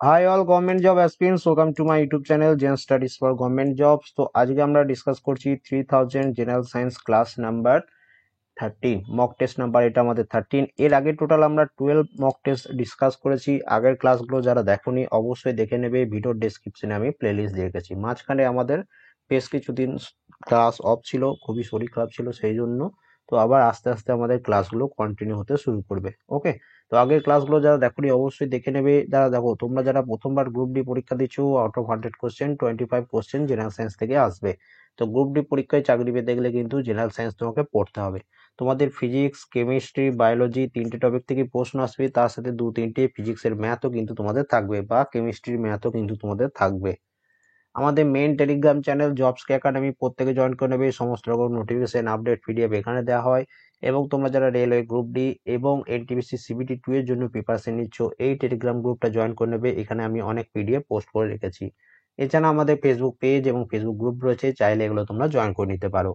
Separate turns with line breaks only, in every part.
High all government job aspirants, welcome to my YouTube channel gen studies for government jobs. তো আজকে আমরা discuss করছি 3000 general science class number 13 mock test number, এটা আমাদের 13। এর আগে টোটাল আমরা 12 মক টেস্ট ডিসকাস করেছি। আগের ক্লাসগুলো যারা দেখোনি অবশ্যই দেখে নেবে, ভিডিওর ডেসক্রিপশনে আমি প্লেলিস্ট দিয়ে রেখেছি। মাঝখানে আমাদের বেশ কিছুদিন ক্লাস অফ ছিল, খুবই শরীর খারাপ ছিল সেই জন্য। তো আবার আস্তে আস্তে আমাদের ক্লাসগুলো কন্টিনিউ হতে শুরু করবে। ওকে, তো আগের ক্লাসগুলো যারা দেখোনি অবশ্যই দেখে নেবে। যারা দেখো, তোমরা যারা প্রথমবার গ্রুপ ডি পরীক্ষা দিচ্ছ, out of 100 question 25 question general science থেকে আসবে। তো গ্রুপ ডি পরীক্ষায় চাকরি পেতে গেলে কিন্তু জেনারেল সায়েন্স তোমাকে পড়তে হবে। তোমাদের ফিজিক্স, কেমিস্ট্রি, বায়োলজি তিনটে টপিক থেকে প্রশ্ন আসবে, তার সাথে 2-3টে ফিজিক্সের ম্যাথও কিন্তু তোমাদের থাকবে, বা কেমিস্ট্রির ম্যাথও কিন্তু তোমাদের থাকবে। আমাদের main Telegram channel jobs academy প্রত্যেকে জয়েন করে নেবে। সমস্ত রকম নোটিফিকেশন, আপডেট, পিডিএফ এখানে দেওয়া হয়। এবং তোমরা যারা রেলওয়ে গ্রুপ ডি এবং এনটিপিসি সিবিটি 2 এর জন্য প্রিপারেশন নিচ্ছ, এই টেলিগ্রাম গ্রুপটা জয়েন করে নেবে। এখানে আমি অনেক পিডিএফ পোস্ট করে রেখেছি। এছাড়া আমাদের ফেসবুক পেজ এবং ফেসবুক গ্রুপ রয়েছে, চাইলে এগুলো তোমরা জয়েন করে নিতে পারো।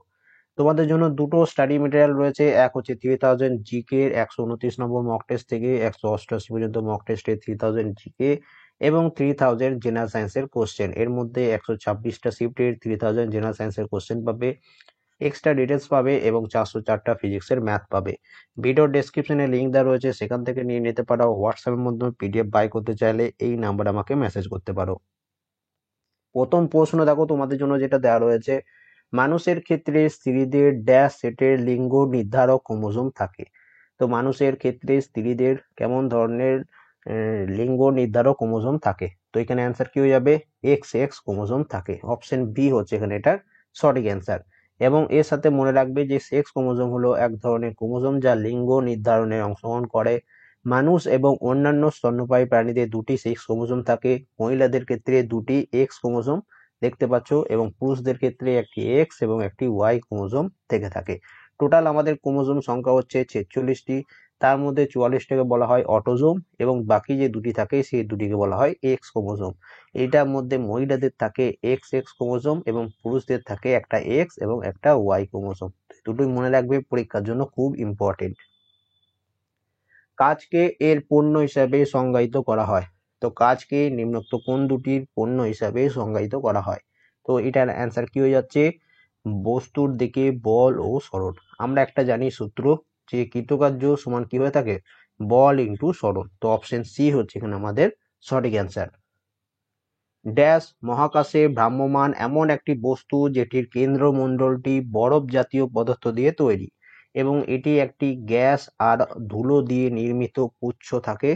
তোমাদের জন্য দুটো স্টাডি মেটেরিয়াল রয়েছে। এক হচ্ছে 3000 জিকে এর 129 নম্বর মক টেস্ট থেকে 188 পর্যন্ত মক টেস্টে 3000 জিকে এবং 3000 জেনারেল সায়েন্সের কোশ্চেন। এর মধ্যে 126টা শিফটের 3000 জেনারেল সায়েন্সের কোশ্চেন পাবে, এক্সট্রা ডিটেলস পাবে এবং 404টা ফিজিক্সের ম্যাথ পাবে। ভিডিও ডেসক্রিপশনে লিঙ্ক দেওয়া রয়েছে, সেখান থেকে নিয়ে নিতে পারো। হোয়াটসঅ্যাপের মাধ্যমে পিডিএফ বাই করতে চাইলে এই নাম্বারে আমাকে মেসেজ করতে পারো। প্রথম প্রশ্ন দেখো তোমাদের জন্য যেটা দেওয়া রয়েছে, মানুষের ক্ষেত্রে স্ত্রীদের ড্যাশ সেটের লিঙ্গ নির্ধারক ক্রোমোজোম থাকে। তো মানুষের ক্ষেত্রে স্ত্রীদের কেমন ধরনের লিঙ্গ নির্ধারক ক্রোমোজোম থাকে? তো এখানে অ্যান্সার কি হয়ে যাবে? এক্স এক্স ক্রোমোজোম থাকে। অপশন বি হচ্ছে এখানে এটার সঠিক অ্যান্সার। এবং এর সাথে মনে রাখবে যে সেক্স ক্রোমোজোম হলো এক ধরনের ক্রোমোজোম যা লিঙ্গ নির্ধারণে অংশগ্রহণ করে। মানুষ এবং অন্যান্য স্তন্যপায়ী প্রাণীদের দুটি সেক্স ক্রোমোজোম থাকে। মহিলাদের ক্ষেত্রে দুটি এক্স ক্রোমোজোম দেখতে পাচ্ছ, এবং পুরুষদের ক্ষেত্রে একটি এক্স এবং একটি ওয়াই ক্রোমোজোম থেকে থাকে। টোটাল আমাদের ক্রোমোজোম সংখ্যা হচ্ছে 46টি। তার মধ্যে 44টাকে বলা হয় অটোজোম, এবং বাকি যে দুটি থাকে সেই দুটিকে বলা হয় এক্স ক্রোমোজোম। এটার মধ্যে মহিলাদের থাকে এক্স এক্স ক্রোমোজোম এবং পুরুষদের থাকে একটা এক্স এবং একটা ওয়াই ক্রোমোজোম। দুটোই মনে রাখবে, পরীক্ষার জন্য খুব ইম্পর্টেন্ট। কাজকে এর পণ্য হিসাবে সংজ্ঞায়িত করা হয়। তো কাজকে নিম্নোক্ত কোন দুটির পণ্য হিসাবে সংজ্ঞায়িত করা হয়? তো এটার অ্যান্সার কি হয়ে যাচ্ছে? বস্তুর দিকে বল ও সরণ। আমরা একটা জানি সূত্র, যে কৃতকার্য সমান কি হয়ে থাকে? বল ইন্টু সরণ। তো অপশন সি হচ্ছে এখানে আমাদের সঠিক অ্যান্সার। ড্যাশ মহাকাশে ভ্রাম্যমান এমন একটি বস্তু যেটির কেন্দ্রমণ্ডলটি বরফ জাতীয় পদার্থ দিয়ে তৈরি, এবং এটি একটি গ্যাস আর ধুলো দিয়ে নির্মিত পুচ্ছ থাকে,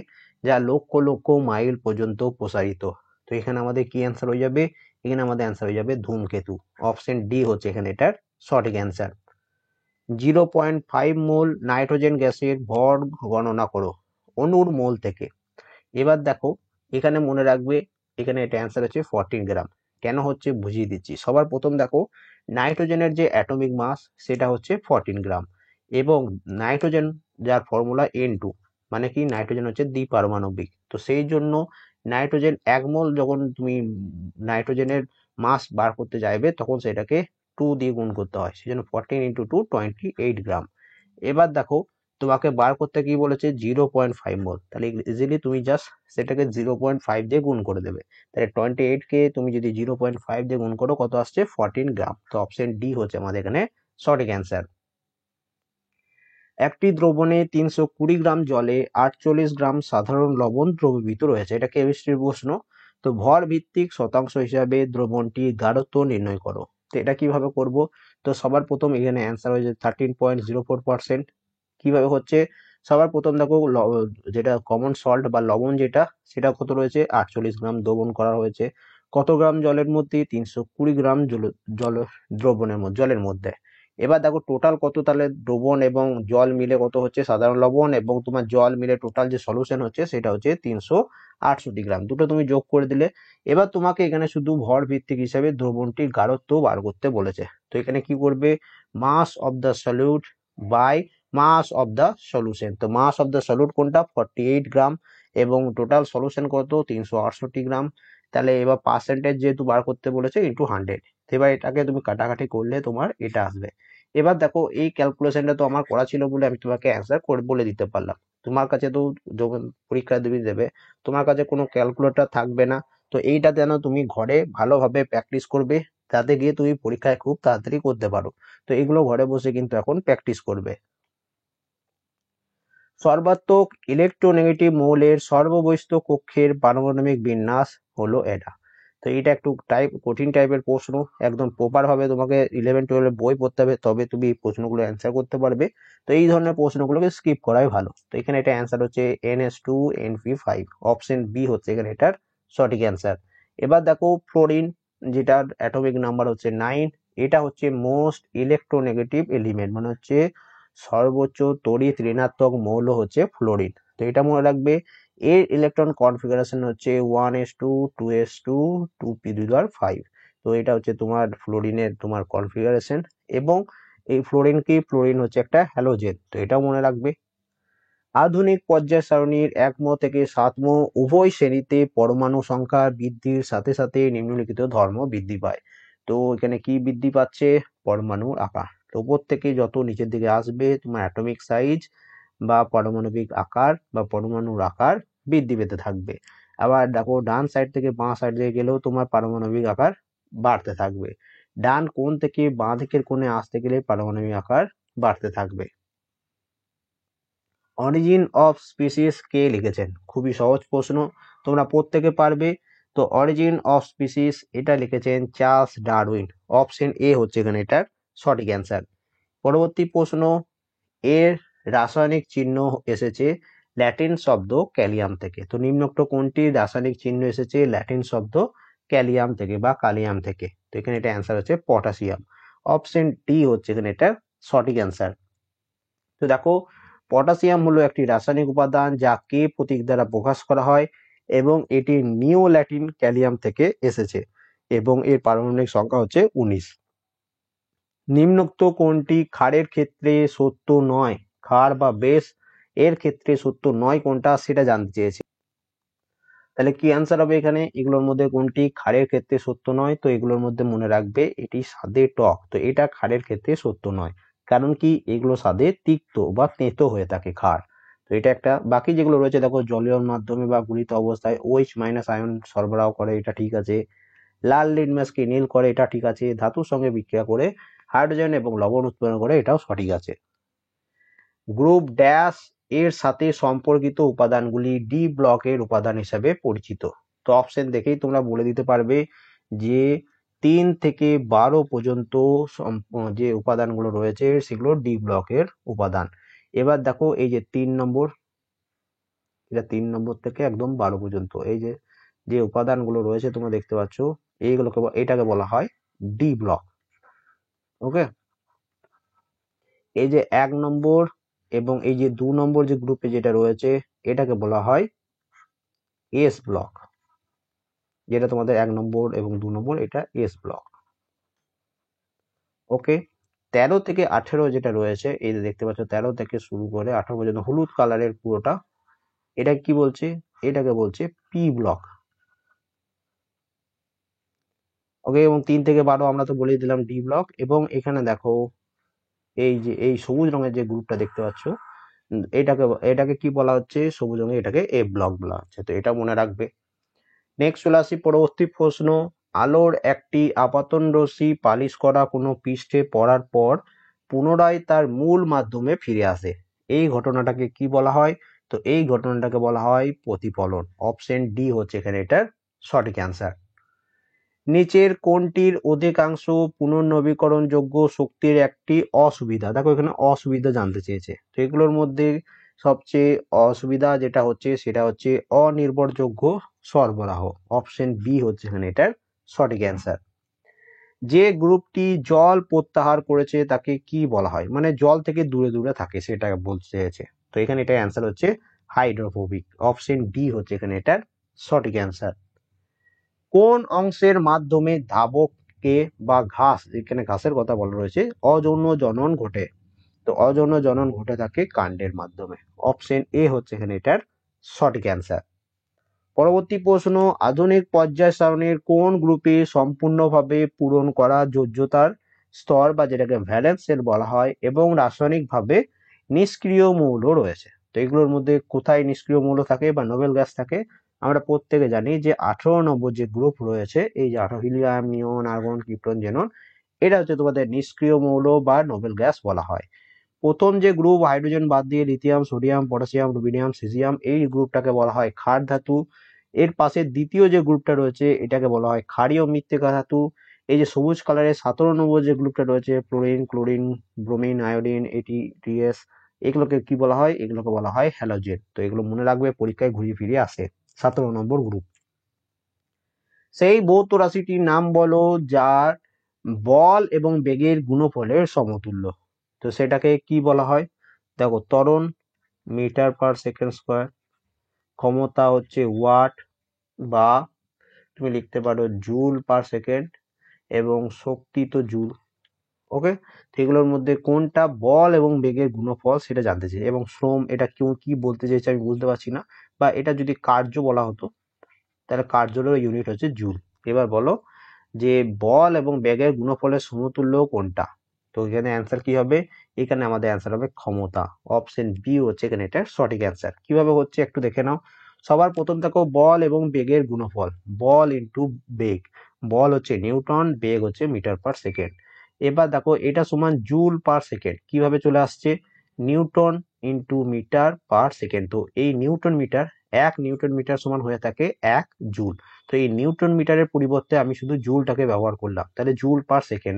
যা লক্ষ লক্ষ মাইল পর্যন্ত প্রসারিত। তো এখানে আমাদের কি অ্যান্সার হয়ে যাবে? এখানে আমাদের অ্যান্সার হয়ে যাবে ধূমকেতু। অপশন ডি হচ্ছে এখানে এটার সঠিক অ্যান্সার। 0.5 মোল নাইট্রোজেন গ্যাসের ভর গণনা করো অণুর মোল থেকে। এবার দেখো, এখানে মনে রাখবে, এখানে এটা অ্যান্সার হচ্ছে 14 গ্রাম। কেন হচ্ছে বুঝিয়ে দিচ্ছি। সবার প্রথম দেখো, নাইট্রোজেনের যে অ্যাটমিক মাস সেটা হচ্ছে 14 গ্রাম, এবং নাইট্রোজেন যার ফর্মুলা N2, মানে কি নাইট্রোজেন হচ্ছে দ্বিপারমাণবিক। তো সেই জন্য নাইট্রোজেন 1 মোল যখন তুমি নাইট্রোজেনের মাস বার করতে যাইবে, তখন সেটাকে 2 দিয়ে গুণ করতে হয়, সেই জন্য 14 × 2 28 গ্রাম। এবার দেখো, তোমাকে বার করতে কি বলেছে? 0.5 মোল। তাহলে ইজিলি তুমি জাস্ট সেটাকে 0.5 দিয়ে গুণ করে দেবে। তাহলে 28কে তুমি যদি 0.5 দিয়ে গুণ করো, কত আসছে? 14 গ্রাম। তো অপশন ডি হচ্ছে আমাদের এখানে সঠিক অ্যান্সার। একটি দ্রবণে 320 গ্রাম জলে 48 গ্রাম সাধারণ লবণ দ্রবীভূত রয়েছে। এটা কেমিস্ট্রির প্রশ্ন। তো ভর ভিত্তিক শতাংশ হিসাবে দ্রবণটি গাঢ়ত্ব নির্ণয় করো। তো এটা কিভাবে করব? তো সবার প্রথম এখানে অ্যান্সার হয়ে যাবে 13.04%। কিভাবে হচ্ছে? সবার প্রথম দেখো, যেটা কমন সল্ট বা লবণ যেটা, সেটা কত রয়েছে? 48 গ্রাম দ্রবণ করা হয়েছে। কত গ্রাম জলের মধ্যে? 320 গ্রাম জল জলের মধ্যে। এবার দেখো টোটাল কত, তাহলে দ্রবণ এবং জল মিলে কত হচ্ছে? সাধারণ লবণ এবং তোমার জল মিলে টোটাল যে সলিউশন হচ্ছে সেটা হচ্ছে 368 গ্রাম। দুটো তুমি যোগ করে দিলে। এবার তোমাকে এখানে শুধু ভর ভিত্তিক হিসাবে দ্রবণটির গাঢ়ত্ব বার করতে বলেছে। তো এখানে কি করবে? Mass of the solute by mass of the solution. তো মাস অফ দ্য সলিউট কোনটা? 48 গ্রাম, এবং টোটাল সলিউশন কত? 368 গ্রাম। তাহলে এবার পার্সেন্টেজ যেহেতু বার করতে বলেছে, ইন্টু 100। এবার এটাকে তুমি কাটাকাটি করলে তোমার এটা আসবে। এবার দেখো, এই ক্যালকুলেশনটা তো আমার করা ছিল বলে আমি তোমাকে অ্যান্সার করে বলে দিতে পারলাম। তোমার কাছে তো যখন পরীক্ষা দেবে তোমার কাছে কোনো ক্যালকুলেটর থাকবে না। তো এইটা যেন তুমি ঘরে ভালোভাবে প্র্যাকটিস করবে, যাতে গিয়ে তুমি পরীক্ষায় খুব তাড়াতাড়ি করতে পারো। তো এগুলো ঘরে বসে কিন্তু এখন প্র্যাকটিস করবে। সর্বাত্মক ইলেকট্রোনেগেটিভ মৌলের সর্ববহিস্থ কক্ষের পারমাণবিক বিন্যাস হলো এটা। তো এটা একটু কঠিন টাইপের প্রশ্ন, একদম প্রপার ভাবে তোমাকে 11-12 বই পড়তে হবে, তবে তুমি এই প্রশ্নগুলো অ্যান্সার করতে পারবে। তো এই ধরনের প্রশ্নগুলোকে স্কিপ করাই ভালো। তো এখানে এটা অ্যান্সার হচ্ছে NH2NP5, অপশন বি হচ্ছে এখানে এটার সঠিক অ্যান্সার। এবার দেখো ফ্লোরিন, যেটার অ্যাটমিক নাম্বার হচ্ছে 9, এটা হচ্ছে মোস্ট ইলেকট্রোনেগেটিভ এলিমেন্ট, মানে হচ্ছে সর্বোচ্চ তড়িৎ ঋণাত্মক মৌল হচ্ছে ফ্লোরিন। তো এটা মনে রাখবে। এর ইলেকট্রন কনফিগারেশন হচ্ছে 1s2 2s2 2p5। তো এটা হচ্ছে তোমার ফ্লোরিনের তোমার কনফিগারেশন। এবং এই ফ্লোরিন হচ্ছে একটা হ্যালোজেন, তো এটাও মনে রাখবে। আধুনিক পর্যায় সারণীর 1ম থেকে 7ম উভয় শ্রেণীতে পরমাণু সংখ্যা বৃদ্ধির সাথে সাথে নিম্নলিখিত ধর্ম বৃদ্ধি পায়। তো এখানে কি বৃদ্ধি পাচ্ছে? পরমাণুর আকার। তো উপর থেকে যত নিচের দিকে আসবে তোমার অ্যাটমিক সাইজ বা পারমাণবিক আকার বা পরমাণুর আকার বৃদ্ধি পেতে থাকবে। আবার দেখো ডান সাইড থেকে বাঁ সাইড দিকে গেলেও তোমার পারমাণবিক আকার বাড়তে থাকবে। ডান কোণ থেকে বাঁ দিকের কোণে আসতে গেলে পারমাণবিক আকার বাড়তে থাকবে। অরিজিন অফ স্পিসিস কে লিখেছেন? খুবই সহজ প্রশ্ন, তোমরা প্রত্যেকে পারবে। তো অরিজিন অফ স্পিসিস এটা লিখেছেন চার্লস ডারউইন, অপশন এ হচ্ছে এখানে এটার সঠিক অ্যান্সার। পরবর্তী প্রশ্ন, এর রাসায়নিক চিহ্ন এসেছে ল্যাটিন শব্দ ক্যালিয়াম থেকে। তো নিম্নোক্ত কোনটি রাসায়নিক চিহ্ন এসেছে ল্যাটিন শব্দ ক্যালিয়াম থেকে বা কালিয়াম থেকে? তো এখানে এটা অ্যান্সার হচ্ছে পটাশিয়াম, অপশন ডি হচ্ছে এখানে এটা সঠিক অ্যান্সার। তো দেখো পটাশিয়াম হলো একটি রাসায়নিক উপাদান যা কে প্রতীক দ্বারা প্রকাশ করা হয় এবং এটি নিও ল্যাটিন ক্যালিয়াম থেকে এসেছে এবং এর পারমাণবিক সংখ্যা হচ্ছে 19। নিম্নোক্ত কোনটি ক্ষারের ক্ষেত্রে সত্য নয়? ক্ষার বা বেস এর ক্ষেত্রে সত্য নয় কোনটা সেটা জানতে চেয়েছে। তাহলে কি অ্যান্সার হবে এখানে? এগুলোর মধ্যে কোনটি ক্ষারের ক্ষেত্রে সত্য নয়? তো এগুলোর মধ্যে মনে রাখবে এটি স্বাদে টক, তো এটা ক্ষারের ক্ষেত্রে সত্য নয়। কারণ কি? এগুলো স্বাদে তিক্ত বা তেতো হয়ে থাকে ক্ষার। তো এটা একটা। বাকি যেগুলো রয়েছে দেখো জলীয় মাধ্যমে বা গলিত অবস্থায় OH- আয়ন সরবরাহ করে, এটা ঠিক আছে। লাল লিটমাসকে নীল করে, এটা ঠিক আছে। ধাতুর সঙ্গে বিক্রিয়া করে হাইড্রোজেন এবং লবণ উৎপন্ন করে, এটাও সঠিক আছে। গ্রুপ ড্যাশ এর সাথে সম্পর্কিত উপাদানগুলি ডি ব্লকের উপাদান হিসাবে পরিচিত। তো অপশন দেখেই তোমরা বলে দিতে পারবে যে 3 থেকে 12 পর্যন্ত যে উপাদানগুলো রয়েছে সেগুলো ডি ব্লকের উপাদান। এবার দেখো এই যে 3 নম্বর, এটা 3 নম্বর থেকে একদম 12 পর্যন্ত এই যে যে উপাদানগুলো রয়েছে তোমরা দেখতে পাচ্ছ, এইগুলোকে এটাকে বলা হয় ডি ব্লক। ওকে, এই যে 1 নম্বর এবং এই যে 2 নম্বর যে গ্রুপে যেটা রয়েছে এটাকে বলা হয় এস ব্লক, যেটা তোমাদের 1 নম্বর এবং 2 নম্বর এটা এস ব্লক। ওকে, 13 থেকে 18 যেটা রয়েছে এই যে দেখতে পাচ্ছ 13 থেকে শুরু করে 18 পর্যন্ত হলুদ কালারের পুরোটা, এটা কি বলছে? এটাকে বলছে পি ব্লক। ওকে, এবং 3 থেকে 12 আমরা তো বলেই দিলাম ডি ব্লক। এবং এখানে দেখো এই যে এই সবুজ রঙের যে গ্রুপটা দেখতে পাচ্ছ, এটাকে এটাকে কি বলা হচ্ছে? সবুজ রঙে এটাকে এ ব্লক বলা হচ্ছে। তো এটা মনে রাখবে। নেক্সট চলে আসি পরবর্তী প্রশ্ন। আলোর একটি আপাতন রশ্মি পালিশ করা কোনো পৃষ্ঠে পড়ার পর পুনরায় তার মূল মাধ্যমে ফিরে আসে, এই ঘটনাটাকে কি বলা হয়? তো এই ঘটনাটাকে বলা হয় প্রতিফলন। অপশন ডি হচ্ছে এখানে এটার সঠিক অ্যান্সার। নিচের কোনটির অধিকাংশ পুনর্নবীকরণযোগ্য শক্তির একটি অসুবিধা? দেখো এখানে অসুবিধা জানতে চেয়েছে। তো এগুলোর মধ্যে সবচেয়ে অসুবিধা যেটা হচ্ছে সেটা হচ্ছে অনির্ভরযোগ্য সরবরাহ। অপশন বি হচ্ছে এখানে এটার সঠিক অ্যান্সার। যে গ্রুপটি জল প্রত্যাহার করেছে তাকে কি বলা হয়? মানে জল থেকে দূরে দূরে থাকে সেটা বলতে চেয়েছে। তো এখানে এটা অ্যান্সার হচ্ছে হাইড্রোফোবিক। অপশন ডি হচ্ছে এখানে এটার সঠিক অ্যান্সার। কোন অংশের মাধ্যমে ধাবককে বা ঘাস, এখানে ঘাসের কথা বলা রয়েছে, অযৌন জনন ঘটে? তো অযৌন জনন ঘটে থাকে কাণ্ডের মাধ্যমে। অপশন এ হচ্ছে এখানে এটার সঠিক অ্যান্সার। পরবর্তী প্রশ্ন, আধুনিক পর্যায় সারণীর কোন গ্রুপে সম্পূর্ণভাবে পূরণ করা যোজ্যতার স্তর বা যেটাকে ভ্যালেন্স সেল বলা হয় এবং রাসায়নিকভাবে নিষ্ক্রিয় মৌল রয়েছে? তো এগুলোর মধ্যে কোথায় নিষ্ক্রিয় মৌল থাকে বা নোবেল গ্যাস থাকে? আমরা প্রত্যেকে জানি যে 18 নম্বর যে গ্রুপ রয়েছে, এই যে 18 helium, neon, argon, krypton, xenon, এটা হচ্ছে তোমাদের নিষ্ক্রিয় মৌল বা নোবেল গ্যাস বলা হয়। প্রথম যে গ্রুপ হাইড্রোজেন বাদ দিয়ে lithium, sodium, potassium, rubidium, caesium, এই গ্রুপটাকে বলা হয় ক্ষার ধাতু। এর পাশে দ্বিতীয় যে গ্রুপটা রয়েছে এটাকে বলা হয় ক্ষারীয় মৃত্তিকা ধাতু। এই যে সবুজ কালারের 17 নম্বর যে গ্রুপটা রয়েছে fluorine, chlorine, bromine, iodine, ATS, এগুলোকে কি বলা হয়? এগুলোকে বলা হয় হ্যালোজেন। তো এগুলো মনে রাখবে, পরীক্ষায় ঘুরিয়ে ফিরিয়ে আসে। 17 নম্বর গ্রুপ। সেই ভৌত রাশিটির নাম বলো যার বল এবং বেগের গুণফলের সমতুল্য। তো সেটাকে কি বলা হয়? দেখো, ত্বরণ মিটার পার সেকেন্ড স্কোয়ার, ক্ষমতা হচ্ছে ওয়াট বা তুমি লিখতে পারো জুল পার সেকেন্ড, এবং শক্তি তো জুল। ওকে, তো এগুলোর মধ্যে কোনটা বল এবং বেগের গুণফল সেটা জানতে চাই। এবং শ্রম, এটা কেউ কি বলতে চাইছে আমি বুঝতে পারছি না, বা এটা যদি কার্য বলা হতো তাহলে কার্যের ইউনিট হচ্ছে জুল। এবার বলো যে বল এবং বেগের গুণফলের সমতুল্য কোনটা? তো এখানে অ্যান্সার কি হবে? এখানে আমাদের অ্যান্সার হবে ক্ষমতা। অপশন বি হচ্ছে এখানে এটার সঠিক অ্যান্সার। কিভাবে হচ্ছে একটু দেখে নাও। সবার প্রথম দেখো বল এবং বেগের গুণফল, বল ইন্টু বেগ। বল হচ্ছে নিউটন, বেগ হচ্ছে মিটার পার সেকেন্ড। এবার দেখো এটা সমান জুল পার সেকেন্ড। কিভাবে চলে আসছে? Newton into metre per second. তো এই নিউটন মিটার, 1 নিউটন মিটার সমান হয়ে থাকে 1 জুল। তো এই নিউটন মিটারের পরিবর্তে আমি শুধু জুলটাকে ব্যবহার করলাম, তাহলে জুল পার সেকেন্ড।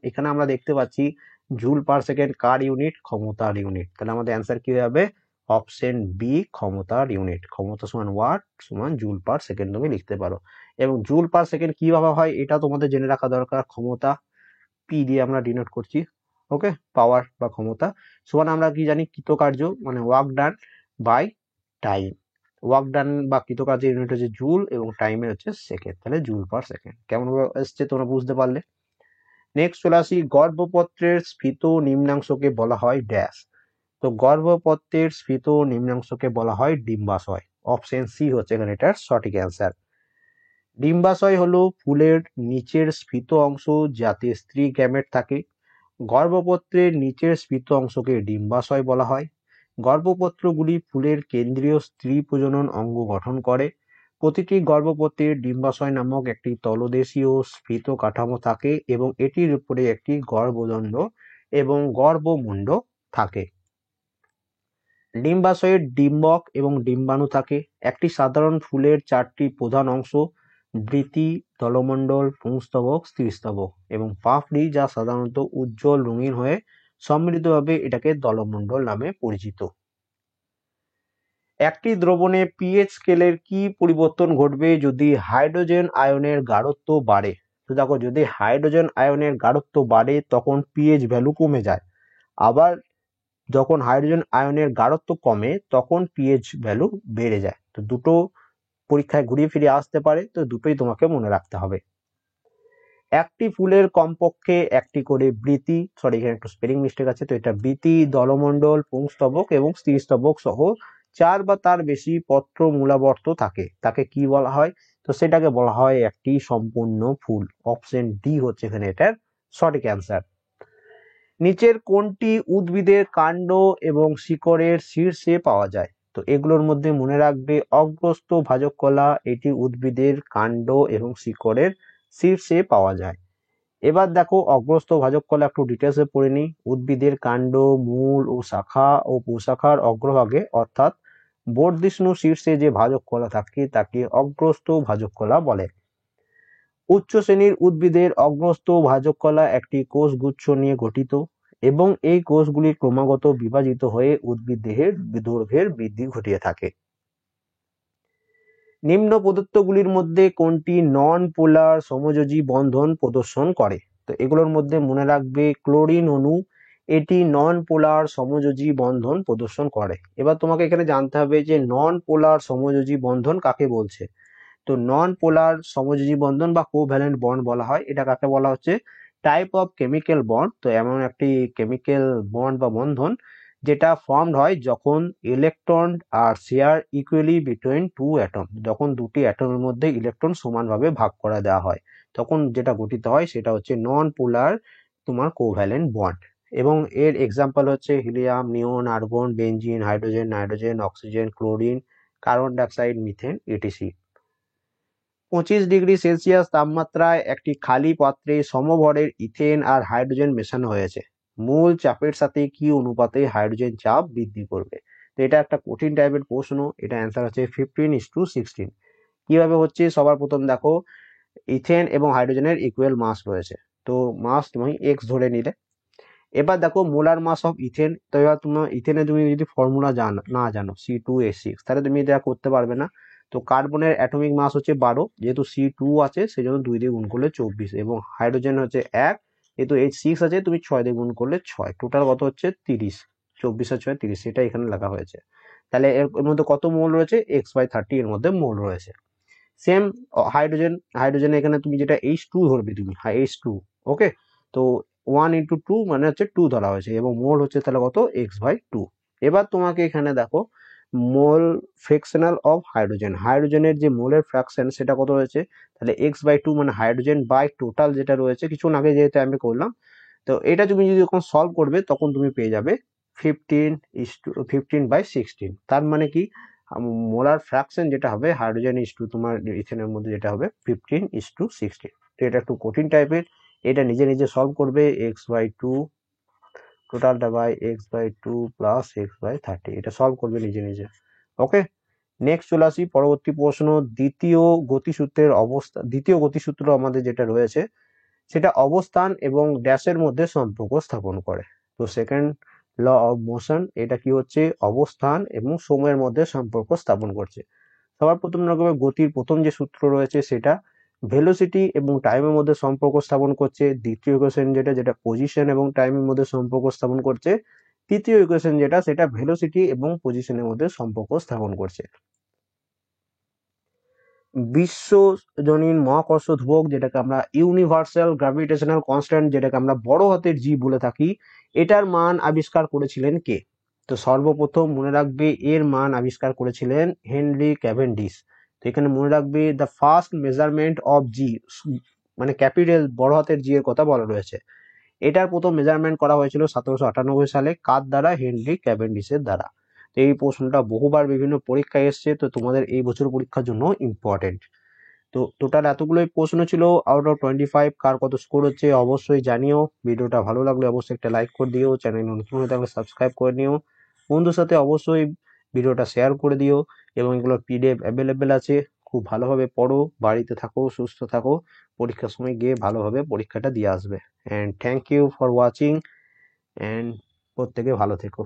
এখানে আমরা দেখতে পাচ্ছি জুল পার সেকেন্ড কার ইউনিট? ক্ষমতার ইউনিট। তাহলে আমাদের অ্যান্সার কি হবে? অপশন বি, ক্ষমতার ইউনিট। ক্ষমতা সমান ওয়াট সমান জুল পার সেকেন্ড তুমি লিখতে পারো। এবং জুল পার সেকেন্ড কিভাবে হয় এটা তোমাদের জেনে রাখা দরকার। ক্ষমতা পি দিয়ে আমরা ডিনোট করছি। ওকে, পাওয়ার বা ক্ষমতা সমান আমরা কি জানি? কৃতকার্য মানে work done by time. Work done বা কৃতকার্যের ইউনিট হচ্ছে জুল এবং টাইমের হচ্ছে সেকেন্ড। তাহলে জুল পার সেকেন্ড। কেমন এসছে তোমরা বুঝতে পারলে? নেক্সট চলে আসি, গর্ভপত্রের স্ফীত নিম্নাংশকে বলা হয় ড্যাশ। তো গর্ভপত্রের স্ফীত নিম্নাংশকে বলা হয় ডিম্বাশয়। অপশন সি হচ্ছে এখানে এটার সঠিক অ্যান্সার। ডিম্বাশয় হলো ফুলের নিচের স্ফীত অংশ যাতে স্ত্রী গ্যামেট থাকে। গর্ভপত্রের নিচের স্ফীত অংশকে ডিম্বাশয় বলা হয়। গর্ভপত্রগুলি ফুলের কেন্দ্রীয় স্ত্রী প্রজনন অঙ্গ গঠন করে। প্রতিটি গর্ভপত্রের ডিম্বাশয় নামক একটি তলদেশীয় স্ফীত কাঠামো থাকে এবং এটির উপরে একটি গর্ভদণ্ড এবং গর্ভমুণ্ড থাকে। ডিম্বাশয়ের ডিম্বক এবং ডিম্বাণু থাকে। একটি সাধারণ ফুলের 4টি প্রধান অংশ: বৃতি, দলমণ্ডল, পুংস্তবক, স্ত্রীস্তবক এবং পাপড়ি, যা সাধারণত উজ্জ্বল রঙিন হয়ে সমৃদ্ধভাবে এটাকে দলমণ্ডল নামে পরিচিত। একটি দ্রবণে পিএইচ স্কেলের কি পরিবর্তন ঘটবে যদি হাইড্রোজেন আয়নের গাঢ়ত্ব বাড়ে? তো দেখো, যদি হাইড্রোজেন আয়নের গাঢ়ত্ব বাড়ে তখন পিএইচ ভ্যালু কমে যায়। আবার যখন হাইড্রোজেন আয়নের গাঢ়ত্ব কমে তখন পিএইচ ভ্যালু বেড়ে যায়। তো দুটো পরীক্ষায় ঘুরিয়ে ফিরিয়ে আসতে পারে, তো দুটোই তোমাকে মনে রাখতে হবে। একটি ফুলের কমপক্ষে একটি করে বৃতি, সরি এখানে একটু স্পেলিং মিস্টেক আছে, তো এটা বৃতি, দলমণ্ডল, পুংস্তবক এবং স্ত্রীস্তবক সহ 4 বা তার বেশি পত্র মূলাবর্ত থাকে, তাকে কি বলা হয়? তো সেটাকে বলা হয় একটি সম্পূর্ণ ফুল। অপশন ডি হচ্ছে এখানে এটার সঠিক অ্যান্সার। নিচের কোনটি উদ্ভিদের কাণ্ড এবং শিকড়ের শীর্ষে পাওয়া যায়? তো এগুলোর মধ্যে মনে রাখবে অগ্রস্থ ভাজক কলা, এটি উদ্ভিদের কাণ্ড এবং শিকড়ের শীর্ষে পাওয়া যায়। এবার দেখো অগ্রস্থ ভাজক কলা একটু ডিটেলসে পড়ে নিই। উদ্ভিদের কাণ্ড, মূল ও শাখা ও প্রশাখার অগ্রভাগে অর্থাৎ বর্ধিষ্ণু শীর্ষে যে ভাজক কলা থাকে তাকে অগ্রস্থ ভাজক কলা বলে। উচ্চ শ্রেণীর উদ্ভিদের অগ্রস্থ ভাজক কলা একটি কোষগুচ্ছ নিয়ে গঠিত এবং এই কোষগুলি ক্রমাগত বিভাজিত হয়ে উদ্ভিদ দেহের দৈর্ঘ্যের বৃদ্ধি ঘটিয়ে থাকে। নিম্ন প্রদত্তগুলির মধ্যে কোনটি নন পোলার সমযোজী বন্ধন প্রদর্শন করে? তো এগুলোর মধ্যে মনে রাখবে ক্লোরিন অণু, এটি নন পোলার সমযোজী বন্ধন প্রদর্শন করে। এবার তোমাকে এখানে জানতে হবে যে নন পোলার সমযোজী বন্ধন কাকে বলছে। তো নন পোলার সমযোজী বন্ধন বা কোভ্যালেন্ট বন্ড বলা হয়। এটা কাকে বলা হচ্ছে? Type of chemical bond. তো এমন একটি কেমিক্যাল বন্ড বা বন্ধন যেটা ফর্মড হয় যখন electron are share equally between two atom. যখন দুটি অ্যাটমের মধ্যে ইলেকট্রন সমানভাবে ভাগ করে দেওয়া হয় তখন যেটা গঠিত হয় সেটা হচ্ছে নন পোলার তোমার কোভ্যালেন্ট বন্ড। এবং এর এক্সাম্পল হচ্ছে helium, neon, argon, benzene, hydrogen, nitrogen, oxygen, chlorine, carbon dioxide, methane, etc. 25 degree Celsius তাপমাত্রায় একটি খালি পাত্রে সমভরের ইথেন আর হাইড্রোজেন মেশানো হয়েছে। মূল চাপের সাথে কি অনুপাতে হাইড্রোজেন চাপ বৃদ্ধি করবে? তো এটা একটা কঠিন টাইপের প্রশ্ন। এটা অ্যান্সার হচ্ছে 15:16। কিভাবে হচ্ছে? সবার প্রথম দেখো, ইথেন এবং হাইড্রোজেনের ইকুয়াল মাস রয়েছে, তো মাস তুমি এক্স ধরে নিলে। এবার দেখো মোলার মাস অফ ইথেন, তো এবার তোমার ইথেনে তুমি যদি ফর্মুলা না জানো C2H6, তাহলে তুমি এটা করতে পারবে না। তো কার্বনের অ্যাটমিক মাস হচ্ছে 12, যেহেতু C2 আছে সেই জন্য 2 দিয়ে গুণ করলে 24, এবং হাইড্রোজেন হচ্ছে 1, যেহেতু H6 আছে তুমি 6 দিয়ে গুণ করলে 6, টোটাল কত হচ্ছে 30। 24 আর 6 30, সেটা এখানে লেখা হয়েছে। তাহলে এর মধ্যে কত মোল রয়েছে? x/30 এর মধ্যে মোল রয়েছে। সেম হাইড্রোজেন এখানে তুমি যেটা H2 ধরবে, তুমি H2, ওকে। তো 1 × 2 মানে হচ্ছে 2 ধরা হয়েছে, এবং মোল হচ্ছে তাহলে কত? x/2। এবার তোমাকে এখানে দেখো মোল ফ্র্যাকশনাল অফ হাইড্রোজেনের যে মোলের ফ্র্যাকশন সেটা কত হয়েছে? তাহলে x/2 মানে হাইড্রোজেন বাই টোটাল যেটা রয়েছে, কিছুক্ষণ আগে যেহেতু আমি করলাম। তো এটা তুমি যদি যখন সলভ করবে তখন তুমি পেয়ে যাবে 15:16। তার মানে কি, মোলার ফ্র্যাকশন যেটা হবে হাইড্রোজেন ইস টু তোমার ইথেনের মধ্যে যেটা হবে 15:16। তো এটা একটু কঠিন টাইপের, এটা নিজে নিজে সলভ করবে। x/2 টোটালটা বাই x/2 প্লাস x/30, এটা সলভ করবে নিজে নিজে, ওকে। নেক্সট চলে আসি পরবর্তী প্রশ্ন। দ্বিতীয় গতিসূত্র আমাদের যেটা রয়েছে সেটা অবস্থান এবং ড্যাশের মধ্যে সম্পর্ক স্থাপন করে। তো সেকেন্ড ল অফ মোশন, এটা কি হচ্ছে? অবস্থান এবং সময়ের মধ্যে সম্পর্ক স্থাপন করছে। সবার প্রথম রকমের গতির প্রথম যে সূত্র রয়েছে সেটা ভেলোসিটি এবং টাইমের মধ্যে সম্পর্ক স্থাপন করছে। দ্বিতীয় ইকুয়েশন যেটা পজিশন এবং টাইমের মধ্যে সম্পর্ক স্থাপন করছে। তৃতীয় ইকুয়েশন সেটা ভেলোসিটি এবং পজিশনের মধ্যে সম্পর্ক স্থাপন করছে। বিশ্বজনীন মহাকর্ষ ধ্রুবক, যেটাকে আমরা ইউনিভার্সাল গ্র্যাভিটেশনাল কনস্ট্যান্ট, যেটাকে আমরা বড় হাতের জি বলে থাকি, এটার মান আবিষ্কার করেছিলেন কে? তো সর্বপ্রথম মনে রাখবে এর মান আবিষ্কার করেছিলেন হেনরি ক্যাভেন্ডিশ। তো এখানে মনে রাখবে দ্য ফার্স্ট মেজারমেন্ট অফ জি, মানে ক্যাপিটাল বড় হাতের জি এর কথা বলা রয়েছে। এটার প্রথম মেজারমেন্ট করা হয়েছিল 1798 সালে, কার দ্বারা? হেনরি ক্যাভেন্ডিশের দ্বারা। তো এই প্রশ্নটা বহুবার বিভিন্ন পরীক্ষায় এসছে, তো তোমাদের এই বছর পরীক্ষার জন্য ইম্পর্টেন্ট। তো টোটাল এতগুলোই প্রশ্ন ছিল আউট অফ 25। কার কত স্কোর হচ্ছে অবশ্যই জানিও। ভিডিওটা ভালো লাগলে অবশ্যই একটা লাইক করে দিও, চ্যানেল নতুন হয়ে থাকলে সাবস্ক্রাইব করে নিও, বন্ধুর সাথে অবশ্যই ভিডিওটা শেয়ার করে দিও, এবং এগুলোর পিডিএফ অ্যাভেলেবেল আছে। খুব ভালোভাবে পড়ো, বাড়িতে থাকো, সুস্থ থাকো, পরীক্ষার সময় গিয়ে ভালোভাবে পরীক্ষাটা দিয়ে আসবে। And thank you for watching, and প্রত্যেকে ভালো থেকো।